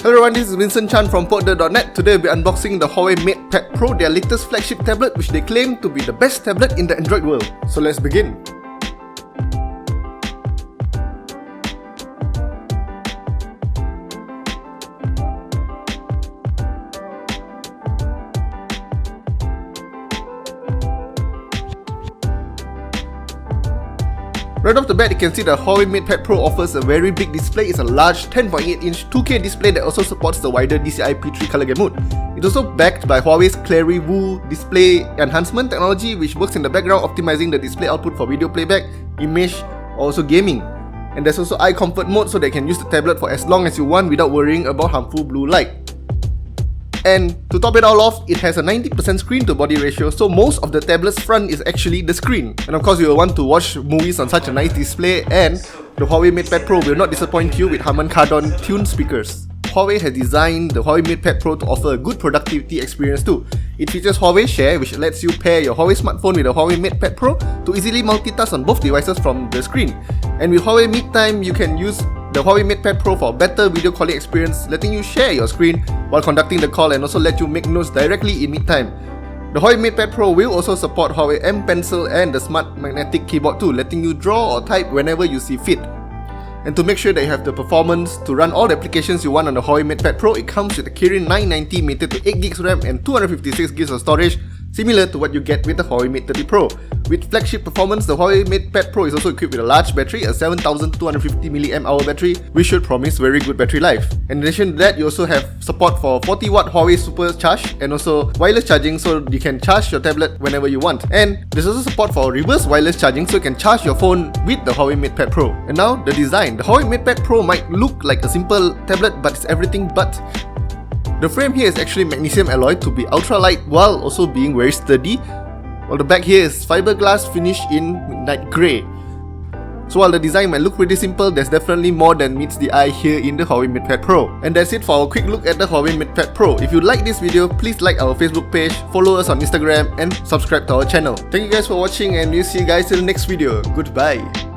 Hello everyone, this is Vincent Chan from portder.net. Today we'll be unboxing the HUAWEI MatePad Pro, their latest flagship tablet which they claim to be the best tablet in the Android world. So let's begin. Right off the bat, you can see the HUAWEI MatePad Pro offers a very big display. It's a large 10.8-inch 2K display that also supports the wider DCI-P3 color gamut. It's also backed by Huawei's KLEVV display enhancement technology, which works in the background optimizing the display output for video playback, image, or also gaming. And there's also eye comfort mode, so that you can use the tablet for as long as you want without worrying about harmful blue light. And to top it all off, it has a 90% screen to body ratio, so most of the tablet's front is actually the screen. And of course, you will want to watch movies on such a nice display, and the HUAWEI MatePad Pro will not disappoint you with Harman Kardon tuned speakers. Huawei has designed the HUAWEI MatePad Pro to offer a good productivity experience too. It features Huawei Share, which lets you pair your Huawei smartphone with the HUAWEI MatePad Pro to easily multitask on both devices from the screen. And with Huawei Meet Time, you can use the HUAWEI MatePad Pro for a better video calling experience, letting you share your screen while conducting the call and also let you make notes directly in Meet Time. The HUAWEI MatePad Pro will also support Huawei M Pencil and the smart magnetic keyboard too, letting you draw or type whenever you see fit. And to make sure that you have the performance to run all the applications you want on the HUAWEI MatePad Pro, it comes with a Kirin 990 mated to 8GB RAM and 256GB of storage, similar to what you get with the HUAWEI Mate 30 Pro. With flagship performance, the HUAWEI MatePad Pro is also equipped with a large battery, a 7250 mAh battery, which should promise very good battery life. In addition to that, you also have support for 40W Huawei Super Charge and also wireless charging, so you can charge your tablet whenever you want. And there's also support for reverse wireless charging, so you can charge your phone with the HUAWEI MatePad Pro. And now, the design. The HUAWEI MatePad Pro might look like a simple tablet, but it's everything but. The frame here is actually magnesium alloy to be ultra light while also being very sturdy, while the back here is fiberglass finished in midnight grey. So while the design might look pretty simple, there's definitely more than meets the eye here in the HUAWEI MatePad Pro. And that's it for our quick look at the HUAWEI MatePad Pro. If you like this video, please like our Facebook page, follow us on Instagram and subscribe to our channel. Thank you guys for watching and we'll see you guys in the next video. Goodbye.